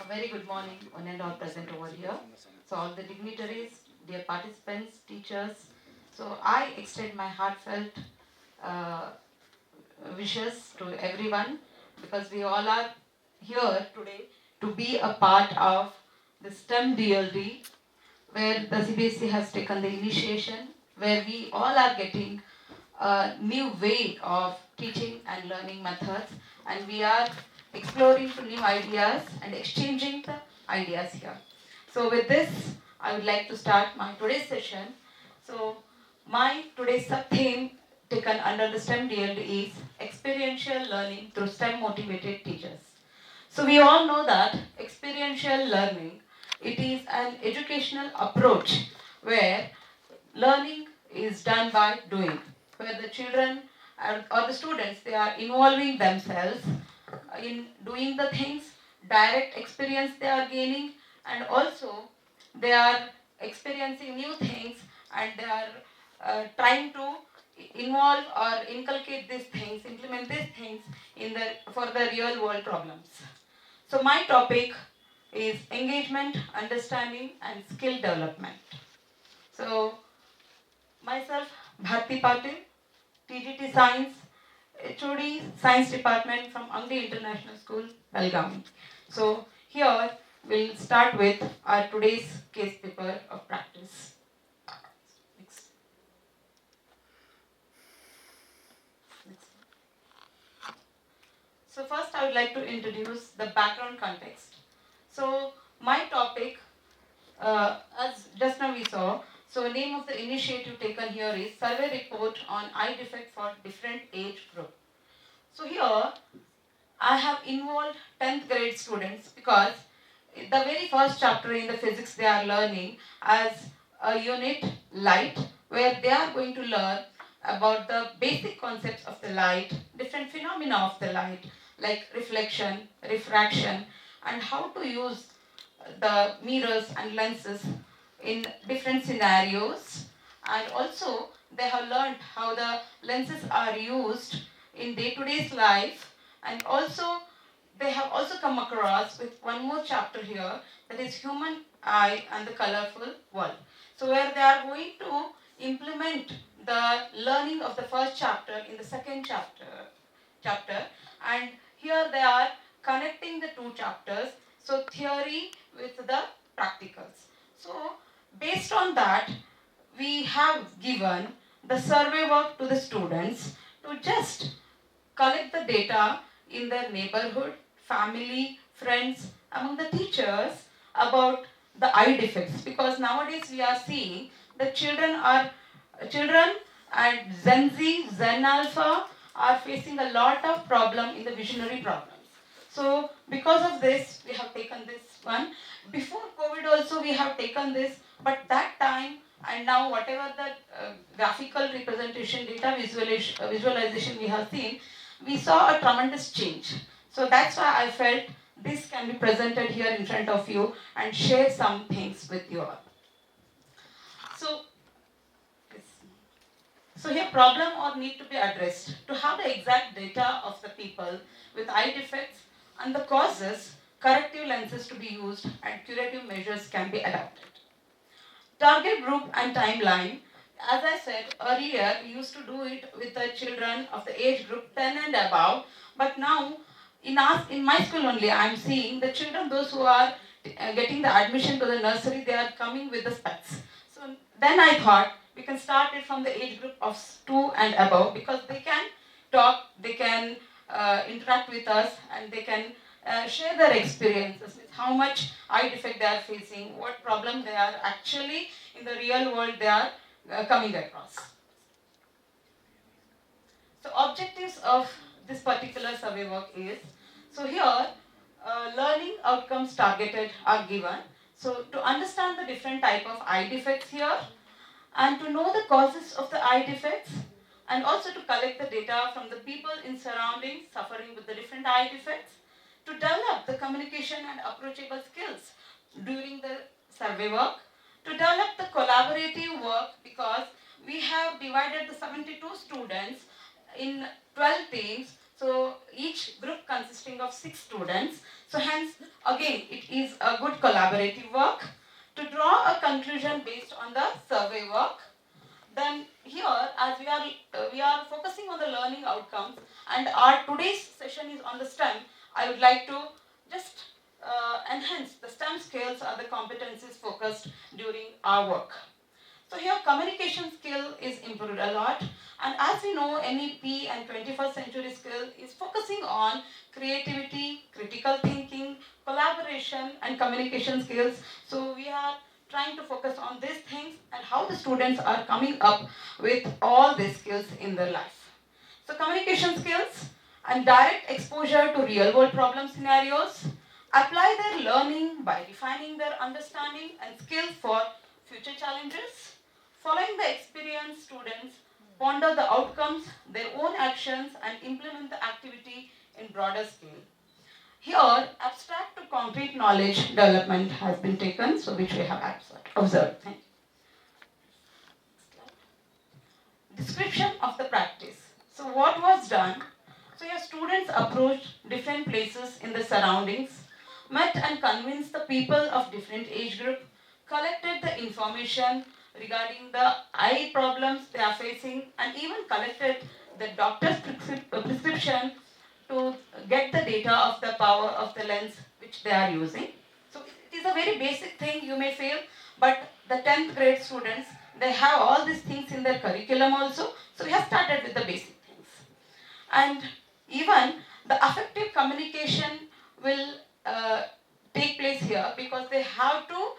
A very good morning, one and all present over here. So, all the dignitaries, dear participants, teachers. So, I extend my heartfelt uh, wishes to everyone because we all are here today to be a part of the STEM DLD where the CBSE has taken the initiation, where we all are getting a new way of teaching and learning methods, and we are exploring to new ideas and exchanging the ideas here. So with this, I would like to start my today's session. So my today's sub-theme taken under the STEM DLD is experiential learning through STEM motivated teachers. So we all know that experiential learning, it is an educational approach where learning is done by doing, where the children or the students, they are involving themselves in doing the things, direct experience they are gaining, and also they are experiencing new things and they are trying to involve or inculcate these things, implement these things in the for the real world problems. So my topic is engagement, understanding, and skill development. So myself, Bharati Patil, TGT Science, HOD Science Department from Angli International School, Belgaum. So here we'll start with our today's case paper of practice. Next. Next. So first I would like to introduce the background context. So my topic, as just now we saw, so name of the initiative taken here is Survey Report on Eye Defect for Different Age Group. So here I have involved 10th grade students because the very first chapter in the physics they are learning as a unit light, where they are going to learn about the basic concepts of the light, different phenomena of the light like reflection, refraction, and how to use the mirrors and lenses in different scenarios. And also they have learned how the lenses are used in day-to-day life, and also they have also come across with one more chapter here, that is human eye and the colorful world. So where they are going to implement the learning of the first chapter in the second chapter, and here they are connecting the two chapters, so theory with the practicals. So based on that, we have given the survey work to the students to just collect the data in their neighborhood, family, friends, among the teachers about the eye defects, because nowadays we are seeing the children and Gen Z, Gen Alpha are facing a lot of problem in the visionary problems. So because of this, we have taken this one. Before COVID also we have taken this, but that time and now whatever the graphical representation, data visualization we have seen, we saw a tremendous change. So that's why I felt this can be presented here in front of you and share some things with you all. So, so here problem or need to be addressed. To have the exact data of the people with eye defects and the causes, corrective lenses to be used and curative measures can be adopted. Target group and timeline. As I said earlier, we used to do it with the children of the age group 10 and above. But now, in my school only, I am seeing the children, those who are getting the admission to the nursery, they are coming with the specs. So then I thought we can start it from the age group of 2 and above, because they can talk, they can interact with us, and they can share their experiences with how much eye defect they are facing, what problem they are actually in the real world they are coming across. So objectives of this particular survey work is, so here learning outcomes targeted are given. So to understand the different type of eye defects here, and to know the causes of the eye defects, and also to collect the data from the people in surroundings suffering with the different eye defects, to develop the communication and approachable skills during the survey work, to develop the collaborative work, because we have divided the 72 students in 12 teams. So each group consisting of 6 students. So hence, again, it is a good collaborative work to draw a conclusion based on the survey work. Then here, as we are focusing on the learning outcomes, and our today's session is on the STEM, I would like to just enhance the STEM skills or the competencies focused during our work. So here communication skill is improved a lot, and as we know, NEP and 21st century skill is focusing on creativity, critical thinking, collaboration and communication skills. So we are trying to focus on these things and how the students are coming up with all these skills in their life. So communication skills and direct exposure to real world problem scenarios, apply their learning by refining their understanding and skills for future challenges. Following the experience, students ponder the outcomes, their own actions, and implement the activity in broader scale. Here, abstract to concrete knowledge development has been taken, so which we have observed. Thank you. Description of the practice. So what was done? So your students approached different places in the surroundings, met and convinced the people of different age group, collected the information regarding the eye problems they are facing, and even collected the doctor's prescription to get the data of the power of the lens which they are using. So it is a very basic thing you may feel, but the 10th grade students, they have all these things in their curriculum also. So we have started with the basic things. And even the affective communication will take place here because they have to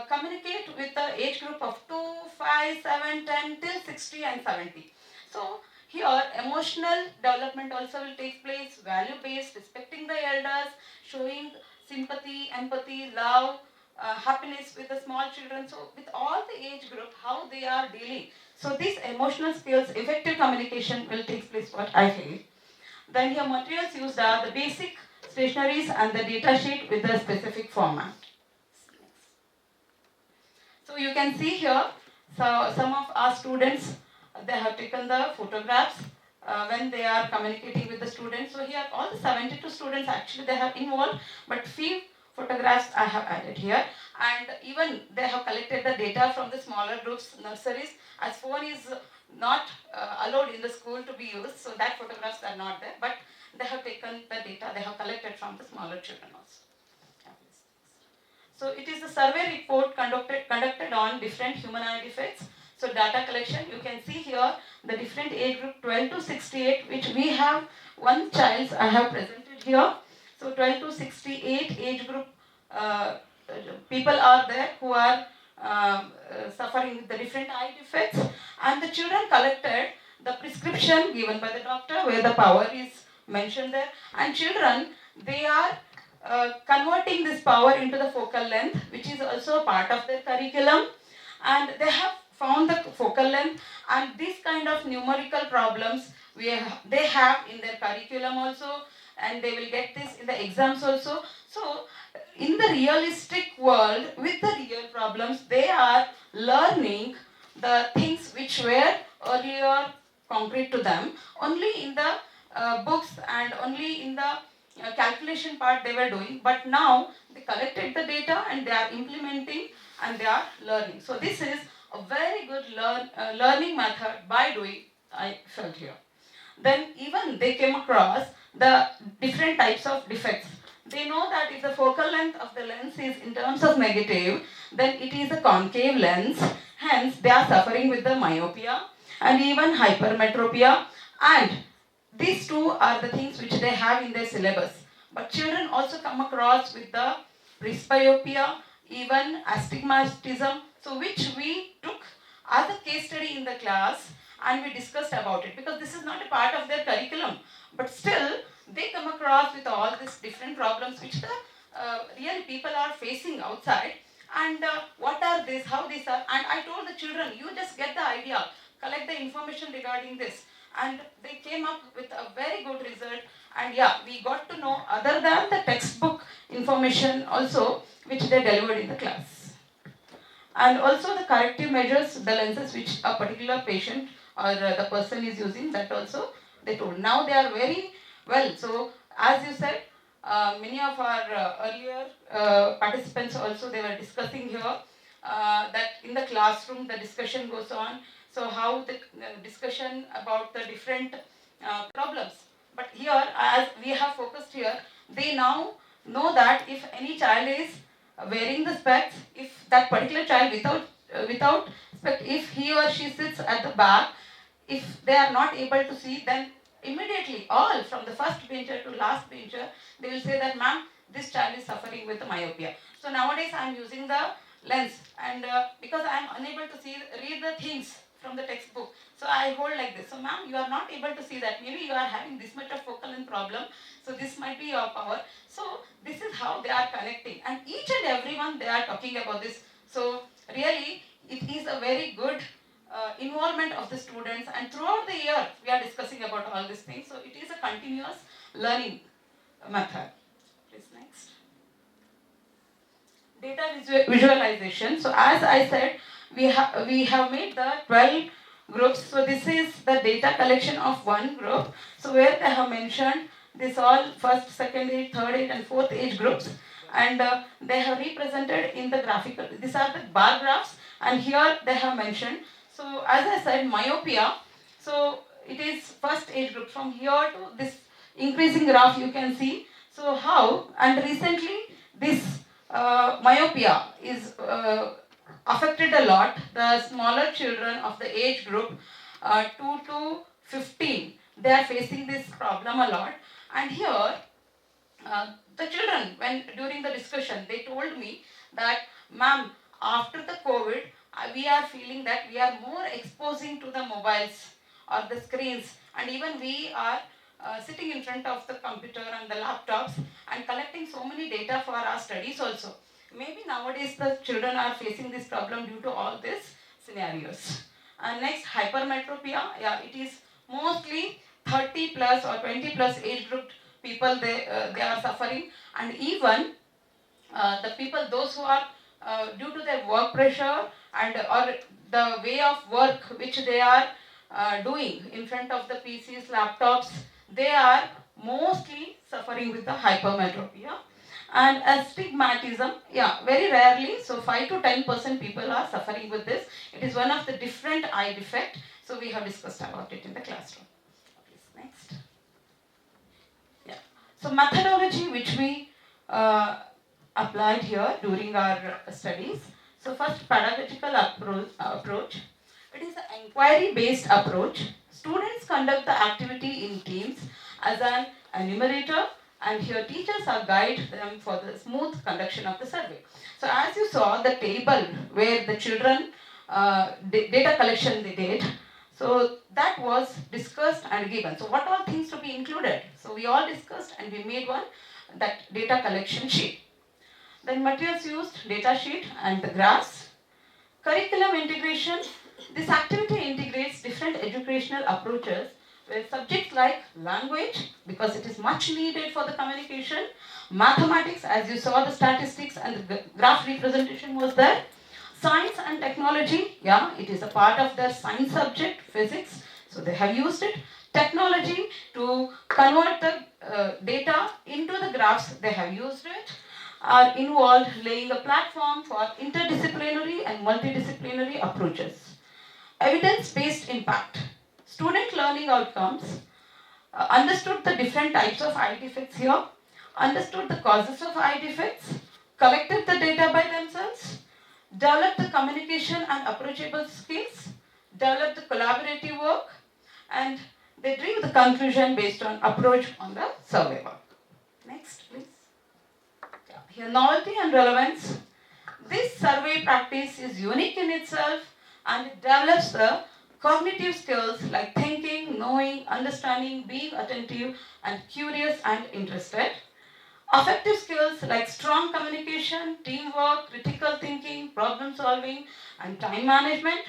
communicate with the age group of 2, 5, 7, 10 till 60 and 70. So here emotional development also will take place, value-based, respecting the elders, showing sympathy, empathy, love, happiness with the small children. So with all the age group, how they are dealing. So these emotional skills, effective communication will take place, what I feel. Then here materials used are the basic stationaries and the data sheet with the specific format. So you can see here, so some of our students, they have taken the photographs when they are communicating with the students. So here all the 72 students actually they have involved, but few photographs I have added here. And even they have collected the data from the smaller groups, nurseries, as phone is not allowed in the school to be used, so that photographs are not there, but they have taken the data, they have collected from the smaller children also. So it is a survey report conducted on different human eye defects. So data collection, you can see here the different age group 12 to 68, which we have one child I have presented here. So 12 to 68 age group people are there who are suffering with the different eye defects, and the children collected the prescription given by the doctor where the power is mentioned there, and children, they are converting this power into the focal length, which is also a part of their curriculum, and they have found the focal length, and these kind of numerical problems they have in their curriculum also, and they will get this in the exams also. So in the realistic world with the real problems, they are learning the things which were earlier concrete to them only in the books and only in the calculation part they were doing, but now they collected the data and they are implementing and they are learning. So this is a very good learning method by doing, I felt here. Then even they came across the different types of defects. They know that if the focal length of the lens is in terms of negative, then it is a concave lens. Hence, they are suffering with the myopia and even hypermetropia, and these two are the things which they have in their syllabus. But children also come across with the presbyopia, even astigmatism, so which we took as a case study in the class and we discussed about it, because this is not a part of their curriculum, but still they come across with all these different problems which the real people are facing outside, and what are these, how these are, and I told the children, you just get the idea, collect the information regarding this, and they came up with a very good result. And yeah, we got to know other than the textbook information also which they delivered in the class. And also the corrective measures, the lenses which a particular patient or the person is using, that also they told. Now they are very well. So as you said, many of our earlier participants also, they were discussing here that in the classroom the discussion goes on. So how the discussion about the different problems. But here, as we have focused here, they now know that if any child is wearing the specs, if that particular child without spec, if he or she sits at the back, if they are not able to see, then immediately all from the first bencher to last bencher, they will say that, ma'am, this child is suffering with myopia. So nowadays I am using the lens, and because I am unable to read the things from the textbook, so I hold like this. So ma'am, you are not able to see that. Maybe you are having this much of focal length problem. So this might be your power. So this is how they are connecting, and each and everyone they are talking about this. So really, it is a very good involvement of the students, and throughout the year we are discussing about all these things. So it is a continuous learning method. Please next. Data visualization. So as I said, we have made the 12 groups. So this is the data collection of one group. So where they have mentioned this all first, second age, third age and fourth age groups, and they have represented in the graphical. These are the bar graphs, and here they have mentioned. So as I said, myopia. So it is first age group. From here to this increasing graph you can see. So how, and recently this myopia is affected a lot the smaller children of the age group 2 to 15. They are facing this problem a lot. And here the children, when during the discussion, they told me that, ma'am, after the COVID, we are feeling that we are more exposing to the mobiles or the screens, and even we are sitting in front of the computer and the laptops and collecting so many data for our studies also. Maybe nowadays the children are facing this problem due to all these scenarios. And next, hypermetropia. Yeah, it is mostly 30 plus or 20 plus age group people, they are suffering, and even the people, those who are due to their work pressure and or the way of work which they are doing in front of the PCs, laptops, they are mostly suffering with the hypermetropia. And astigmatism, yeah, very rarely, so 5 to 10% people are suffering with this. It is one of the different eye defect, so we have discussed about it in the classroom. Please, next. Yeah. So methodology which we applied here during our studies. So first, pedagogical approach. It is an inquiry-based approach. Students conduct the activity in teams as an enumerator, and here teachers are guide them for the smooth conduction of the survey. So as you saw the table where the children data collection they did, so that was discussed and given. So what all things to be included? So we all discussed and we made one, that data collection sheet. Then materials used, data sheet and the graphs. Curriculum integration. This activity integrates different educational approaches where subjects like language, because it is much needed for the communication, mathematics, as you saw the statistics and the graph representation was there, science and technology, yeah, it is a part of their science subject, physics, so they have used it. Technology, to convert the data into the graphs, they have used it. Are involved laying a platform for interdisciplinary and multidisciplinary approaches. Evidence-based impact. Student learning outcomes. Understood the different types of eye defects here. Understood the causes of eye defects. Collected the data by themselves. Developed the communication and approachable skills. Developed the collaborative work. And they drew the conclusion based on approach on the survey work. Next, please. Here, novelty and relevance. This survey practice is unique in itself, and it develops the cognitive skills like thinking, knowing, understanding, being attentive and curious and interested. Affective skills like strong communication, teamwork, critical thinking, problem solving and time management.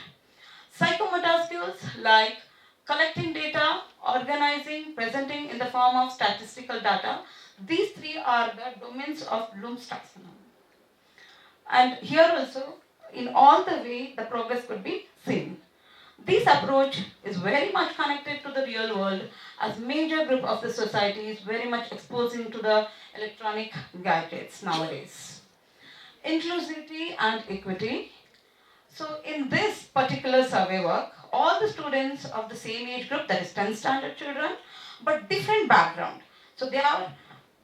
Psychomotor skills like collecting data, organizing, presenting in the form of statistical data. These three are the domains of Bloom's taxonomy. And here also, in all the way, the progress could be seen. This approach is very much connected to the real world as major group of the society is very much exposing to the electronic gadgets nowadays. Inclusivity and equity. So in this particular survey work, all the students of the same age group, that is 10th standard children, but different background. So they are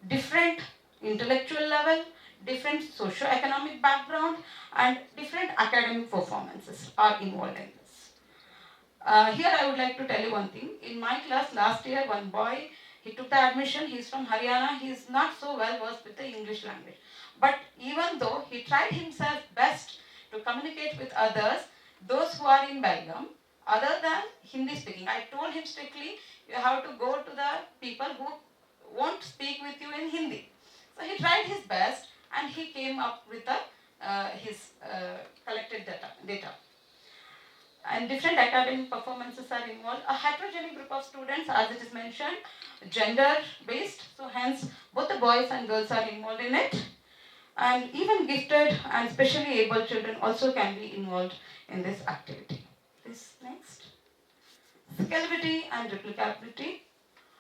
different intellectual level, different socio-economic background, and different academic performances are involved in this. Here I would like to tell you one thing. In my class last year, one boy, he took the admission, he's from Haryana, he's not so well versed with the English language. But even though he tried himself best to communicate with others, those who are in Belgium, other than Hindi speaking, I told him strictly, you have to go to the people who won't speak with you in Hindi. So he tried his best and he came up with his collected data. And different academic performances are involved. A heterogeneous group of students, as it is mentioned, gender based, so hence both the boys and girls are involved in it. And even gifted and specially able children also can be involved in this activity. This next. Scalability and replicability.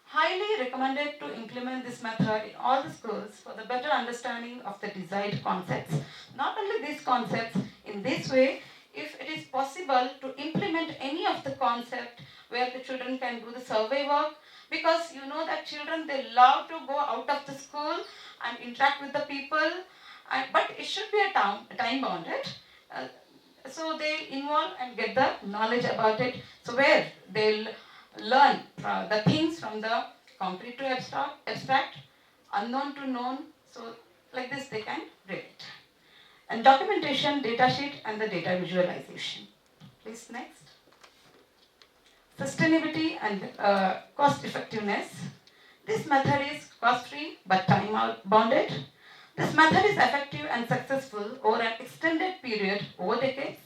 Highly recommended to implement this method in all the schools for the better understanding of the desired concepts. Not only these concepts, in this way, if it is possible to implement any of the concept where the children can do the survey work, because you know that children, they love to go out of the school and interact with the people, but it should be a time bounded. So they involve and get the knowledge about it. So where they'll learn the things from the concrete to abstract, unknown to known. So like this they can relate. And documentation, data sheet, and the data visualization. Please next. Sustainability and cost effectiveness. This method is cost free but time bounded. This method is effective and successful over an extended period over decades.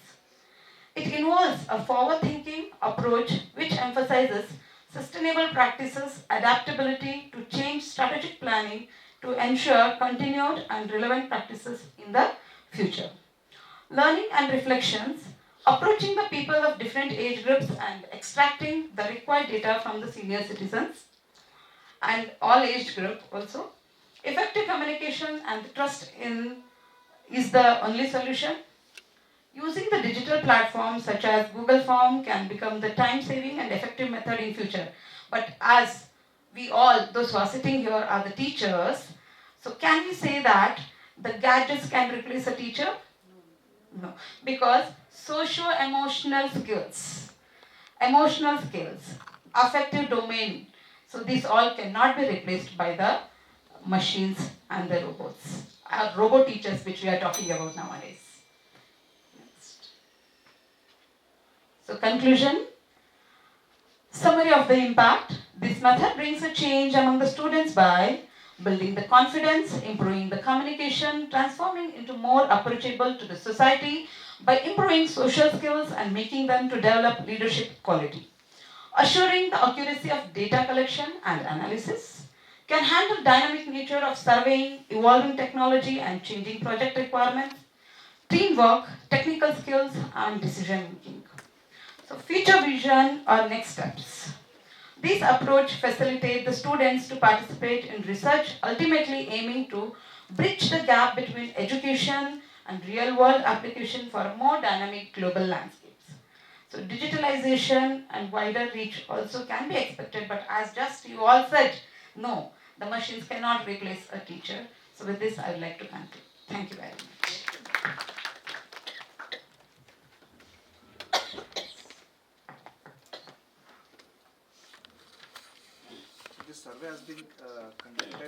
It involves a forward-thinking approach which emphasizes sustainable practices, adaptability to change, strategic planning to ensure continued and relevant practices in the future. Learning and reflections, approaching the people of different age groups and extracting the required data from the senior citizens and all age group also. Effective communication and trust in is the only solution. Using the digital platforms such as Google Form can become the time-saving and effective method in future. But as we all, those who are sitting here are the teachers, so can we say that the gadgets can replace a teacher? No. Because socio-emotional skills, emotional skills, affective domain, so these all cannot be replaced by the machines and the robots. Robot teachers which we are talking about nowadays. So conclusion, summary of the impact. This method brings a change among the students by building the confidence, improving the communication, transforming into more approachable to the society by improving social skills and making them to develop leadership quality. Assuring the accuracy of data collection and analysis, can handle dynamic nature of surveying, evolving technology and changing project requirements, teamwork, technical skills and decision making. So future vision or next steps. This approach facilitates the students to participate in research, ultimately aiming to bridge the gap between education and real-world application for more dynamic global landscapes. So digitalization and wider reach also can be expected, but as just you all said, no, the machines cannot replace a teacher. So with this, I would like to conclude. Thank you very much. This survey has been conducted